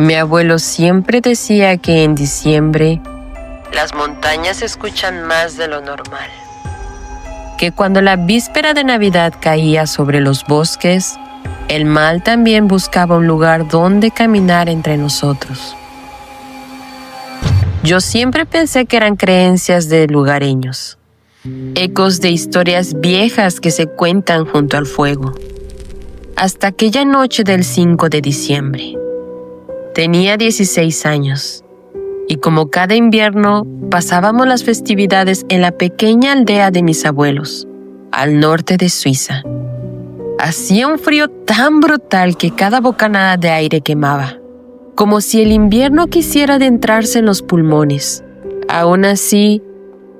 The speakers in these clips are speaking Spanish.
Mi abuelo siempre decía que en diciembre las montañas se escuchan más de lo normal. Que cuando la víspera de Navidad caía sobre los bosques, el mal también buscaba un lugar donde caminar entre nosotros. Yo siempre pensé que eran creencias de lugareños, ecos de historias viejas que se cuentan junto al fuego. Hasta aquella noche del 5 de diciembre. Tenía 16 años, y como cada invierno pasábamos las festividades en la pequeña aldea de mis abuelos, al norte de Suiza. Hacía un frío tan brutal que cada bocanada de aire quemaba, como si el invierno quisiera adentrarse en los pulmones. Aún así,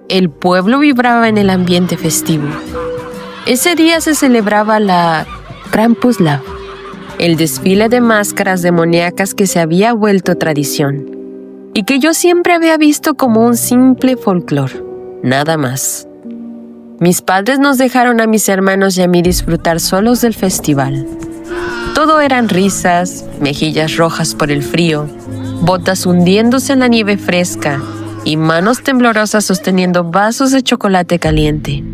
el pueblo vibraba en el ambiente festivo. Ese día se celebraba la Krampuslauf, el desfile de máscaras demoníacas que se había vuelto tradición y que yo siempre había visto como un simple folclore, nada más. Mis padres nos dejaron a mis hermanos y a mí disfrutar solos del festival. Todo eran risas, mejillas rojas por el frío, botas hundiéndose en la nieve fresca y manos temblorosas sosteniendo vasos de chocolate caliente.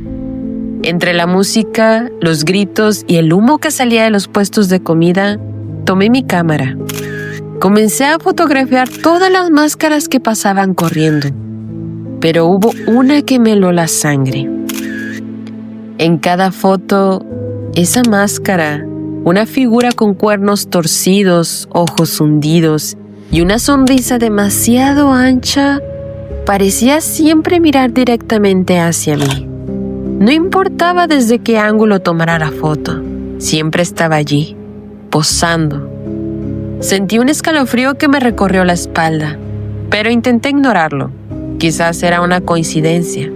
Entre la música, los gritos y el humo que salía de los puestos de comida, tomé mi cámara. Comencé a fotografiar todas las máscaras que pasaban corriendo, pero hubo una que me heló la sangre. En cada foto, esa máscara, una figura con cuernos torcidos, ojos hundidos y una sonrisa demasiado ancha, parecía siempre mirar directamente hacia mí. No importaba desde qué ángulo tomara la foto, siempre estaba allí, posando. Sentí un escalofrío que me recorrió la espalda, pero intenté ignorarlo. Quizás era una coincidencia.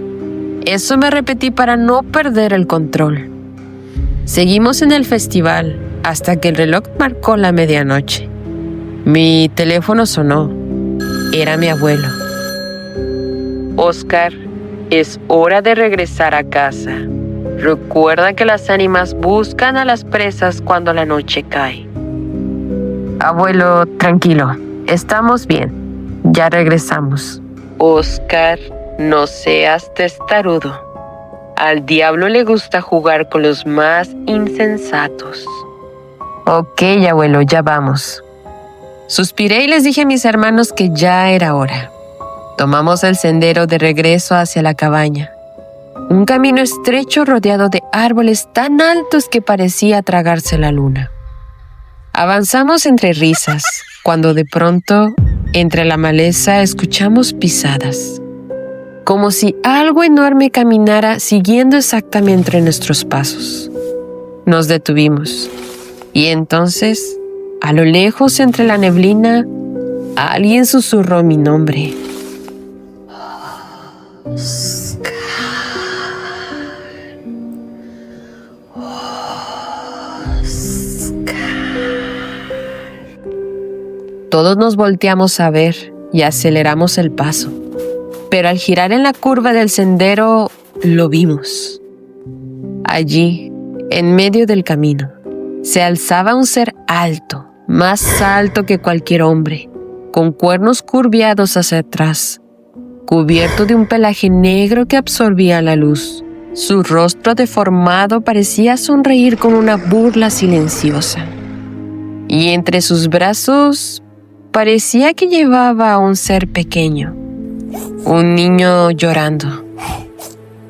Eso me repetí para no perder el control. Seguimos en el festival hasta que el reloj marcó la medianoche. Mi teléfono sonó. Era mi abuelo. Oscar, es hora de regresar a casa. Recuerda que las ánimas buscan a las presas cuando la noche cae. Abuelo, tranquilo. Estamos bien. Ya regresamos. Oscar, no seas testarudo. Al diablo le gusta jugar con los más insensatos. Ok, abuelo, ya vamos. Suspiré y les dije a mis hermanos que ya era hora. Tomamos el sendero de regreso hacia la cabaña. Un camino estrecho rodeado de árboles tan altos que parecía tragarse la luna. Avanzamos entre risas, cuando de pronto, entre la maleza, escuchamos pisadas. Como si algo enorme caminara siguiendo exactamente nuestros pasos. Nos detuvimos. Y entonces, a lo lejos entre la neblina, alguien susurró mi nombre. Oscar. Oscar. Todos nos volteamos a ver y aceleramos el paso. Pero al girar en la curva del sendero, lo vimos. Allí, en medio del camino, se alzaba un ser alto, más alto que cualquier hombre, con cuernos curviados hacia atrás, cubierto de un pelaje negro que absorbía la luz. Su rostro deformado parecía sonreír con una burla silenciosa. Y entre sus brazos parecía que llevaba a un ser pequeño, un niño llorando.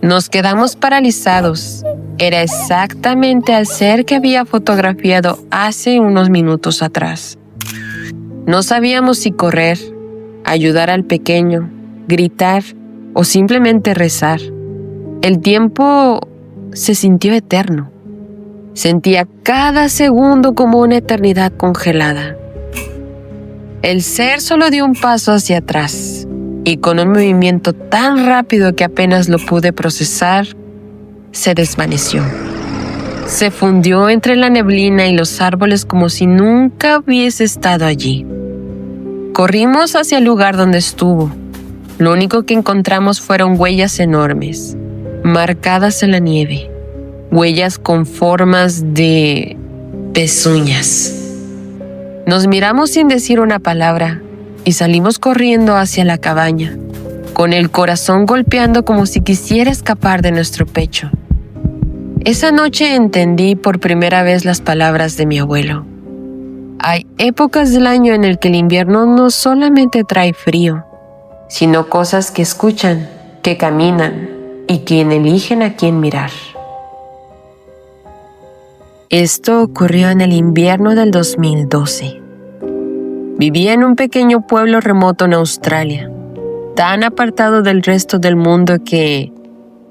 Nos quedamos paralizados. Era exactamente el ser que había fotografiado hace unos minutos atrás. No sabíamos si correr, ayudar al pequeño, gritar o simplemente rezar. El tiempo se sintió eterno. Sentía cada segundo como una eternidad congelada. El ser solo dio un paso hacia atrás y con un movimiento tan rápido que apenas lo pude procesar, se desvaneció. Se fundió entre la neblina y los árboles como si nunca hubiese estado allí. Corrimos hacia el lugar donde estuvo. Lo único que encontramos fueron huellas enormes, marcadas en la nieve. Huellas con formas de pezuñas. Nos miramos sin decir una palabra y salimos corriendo hacia la cabaña, con el corazón golpeando como si quisiera escapar de nuestro pecho. Esa noche entendí por primera vez las palabras de mi abuelo. Hay épocas del año en el que el invierno no solamente trae frío, sino cosas que escuchan, que caminan y que eligen a quién mirar. Esto ocurrió en el invierno del 2012. Vivía en un pequeño pueblo remoto en Australia, tan apartado del resto del mundo que,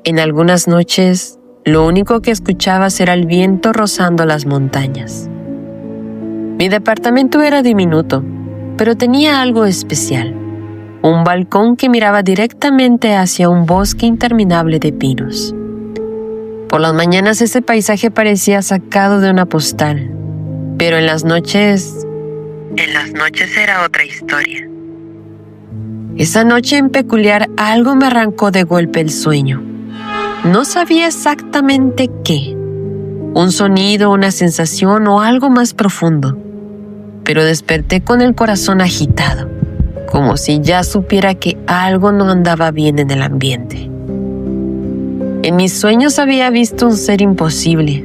en algunas noches, lo único que escuchabas era el viento rozando las montañas. Mi departamento era diminuto, pero tenía algo especial. Un balcón que miraba directamente hacia un bosque interminable de pinos. Por las mañanas ese paisaje parecía sacado de una postal, pero en las noches era otra historia. Esa noche en peculiar algo me arrancó de golpe el sueño. No sabía exactamente qué, un sonido, una sensación o algo más profundo, pero desperté con el corazón agitado, como si ya supiera que algo no andaba bien en el ambiente. En mis sueños había visto un ser imposible,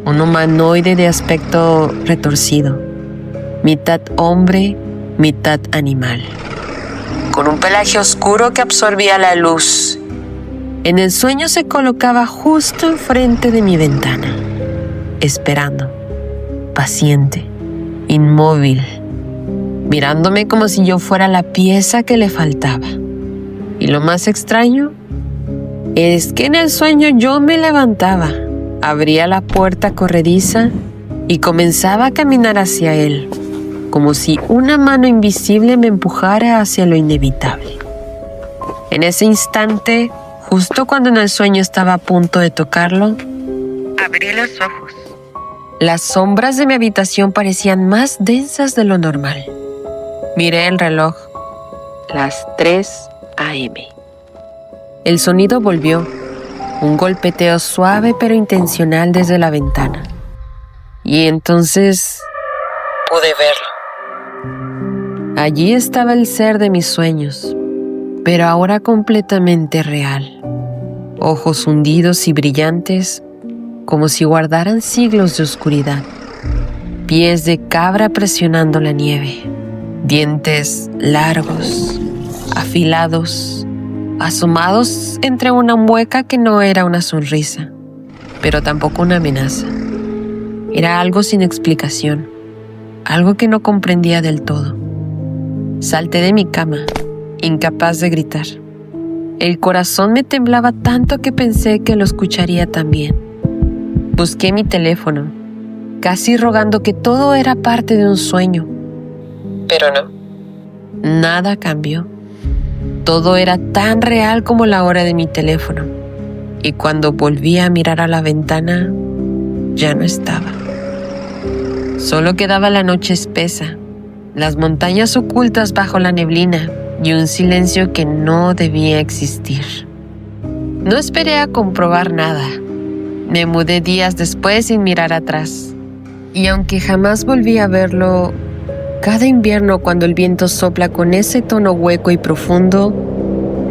un humanoide de aspecto retorcido, mitad hombre, mitad animal, con un pelaje oscuro que absorbía la luz. En el sueño se colocaba justo enfrente de mi ventana, esperando, paciente, inmóvil, mirándome como si yo fuera la pieza que le faltaba. Y lo más extraño es que en el sueño yo me levantaba, abría la puerta corrediza y comenzaba a caminar hacia él, como si una mano invisible me empujara hacia lo inevitable. En ese instante, justo cuando en el sueño estaba a punto de tocarlo, abrí los ojos. Las sombras de mi habitación parecían más densas de lo normal. Miré el reloj. Las 3 a.m. El sonido volvió, un golpeteo suave pero intencional desde la ventana. Y entonces pude verlo. Allí estaba el ser de mis sueños, pero ahora completamente real. Ojos hundidos y brillantes, como si guardaran siglos de oscuridad. Pies de cabra presionando la nieve. Dientes largos, afilados, asomados entre una mueca que no era una sonrisa, pero tampoco una amenaza. Era algo sin explicación, algo que no comprendía del todo. Salté de mi cama, incapaz de gritar. El corazón me temblaba tanto que pensé que lo escucharía también. Busqué mi teléfono, casi rogando que todo era parte de un sueño. Pero no, nada cambió. Todo era tan real como la hora de mi teléfono. Y cuando volví a mirar a la ventana, ya no estaba. Solo quedaba la noche espesa, las montañas ocultas bajo la neblina y un silencio que no debía existir. No esperé a comprobar nada. Me mudé días después sin mirar atrás. Y aunque jamás volví a verlo, cada invierno cuando el viento sopla con ese tono hueco y profundo,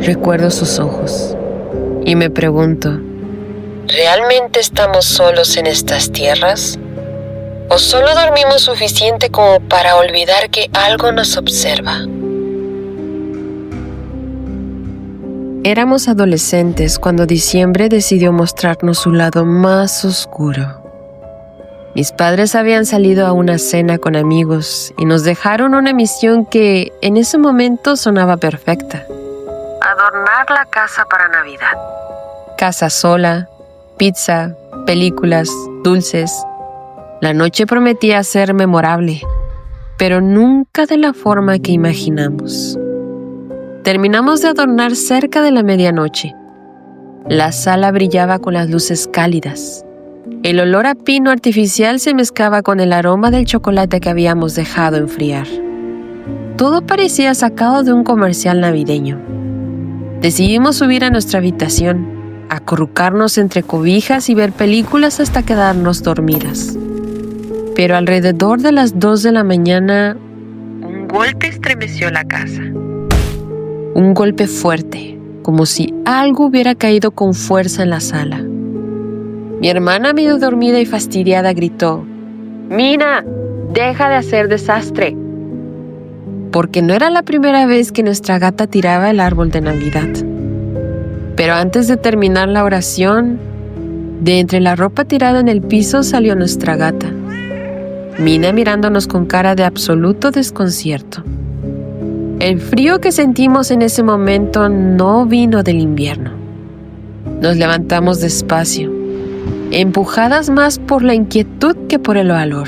recuerdo sus ojos y me pregunto, ¿realmente estamos solos en estas tierras? ¿O solo dormimos suficiente como para olvidar que algo nos observa? Éramos adolescentes cuando diciembre decidió mostrarnos su lado más oscuro. Mis padres habían salido a una cena con amigos y nos dejaron una misión que en ese momento sonaba perfecta. Adornar la casa para Navidad. Casa sola, pizza, películas, dulces. La noche prometía ser memorable, pero nunca de la forma que imaginamos. Terminamos de adornar cerca de la medianoche. La sala brillaba con las luces cálidas. El olor a pino artificial se mezclaba con el aroma del chocolate que habíamos dejado enfriar. Todo parecía sacado de un comercial navideño. Decidimos subir a nuestra habitación, acurrucarnos entre cobijas y ver películas hasta quedarnos dormidas. Pero alrededor de las 2 de la mañana, un golpe estremeció la casa. Un golpe fuerte, como si algo hubiera caído con fuerza en la sala. Mi hermana, medio dormida y fastidiada, gritó: «Mina, deja de hacer desastre», porque no era la primera vez que nuestra gata tiraba el árbol de Navidad. Pero antes de terminar la oración, de entre la ropa tirada en el piso salió nuestra gata, Mina, mirándonos con cara de absoluto desconcierto. El frío que sentimos en ese momento no vino del invierno. Nos levantamos despacio, empujadas más por la inquietud que por el valor,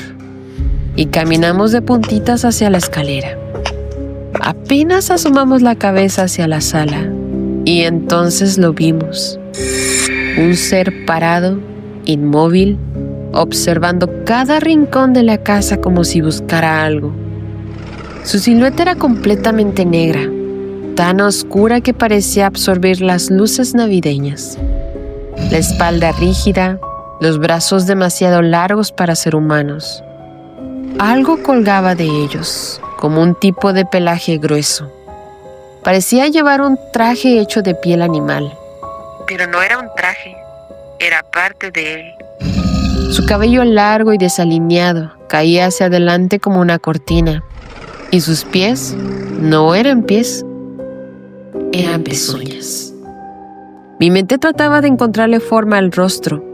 y caminamos de puntitas hacia la escalera. Apenas asomamos la cabeza hacia la sala, y entonces lo vimos. Un ser parado, inmóvil, observando cada rincón de la casa como si buscara algo. Su silueta era completamente negra, tan oscura que parecía absorber las luces navideñas. La espalda rígida, los brazos demasiado largos para ser humanos. Algo colgaba de ellos, como un tipo de pelaje grueso. Parecía llevar un traje hecho de piel animal. Pero no era un traje, era parte de él. Su cabello largo y desalineado caía hacia adelante como una cortina, y sus pies no eran pies, eran pezuñas. Mi mente trataba de encontrarle forma al rostro,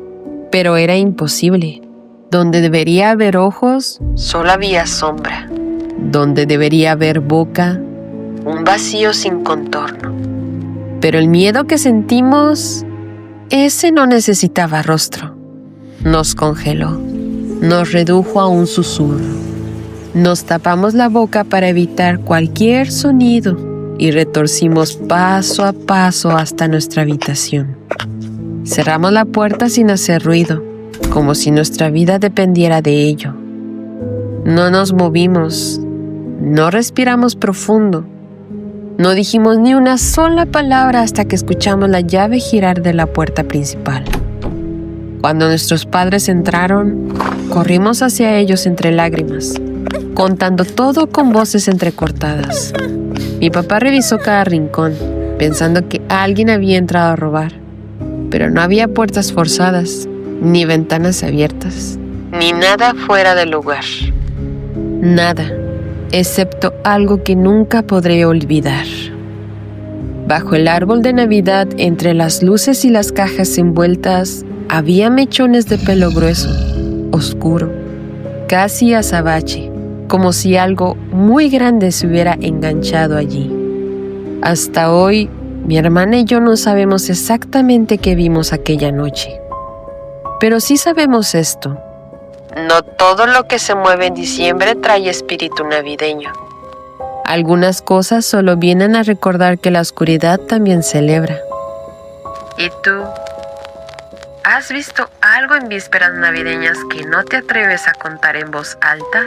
pero era imposible. Donde debería haber ojos, solo había sombra. Donde debería haber boca, un vacío sin contorno. Pero el miedo que sentimos, ese no necesitaba rostro. Nos congeló, nos redujo a un susurro. Nos tapamos la boca para evitar cualquier sonido y retorcimos paso a paso hasta nuestra habitación. Cerramos la puerta sin hacer ruido, como si nuestra vida dependiera de ello. No nos movimos, no respiramos profundo. No dijimos ni una sola palabra hasta que escuchamos la llave girar de la puerta principal. Cuando nuestros padres entraron, corrimos hacia ellos entre lágrimas, contando todo con voces entrecortadas. Mi papá revisó cada rincón, pensando que alguien había entrado a robar, pero no había puertas forzadas, ni ventanas abiertas, ni nada fuera del lugar. Nada, excepto algo que nunca podré olvidar. Bajo el árbol de Navidad, entre las luces y las cajas envueltas, había mechones de pelo grueso, oscuro, casi azabache, como si algo muy grande se hubiera enganchado allí. Hasta hoy, mi hermana y yo no sabemos exactamente qué vimos aquella noche. Pero sí sabemos esto: no todo lo que se mueve en diciembre trae espíritu navideño. Algunas cosas solo vienen a recordar que la oscuridad también celebra. ¿Y tú? ¿Has visto algo en vísperas navideñas que no te atreves a contar en voz alta?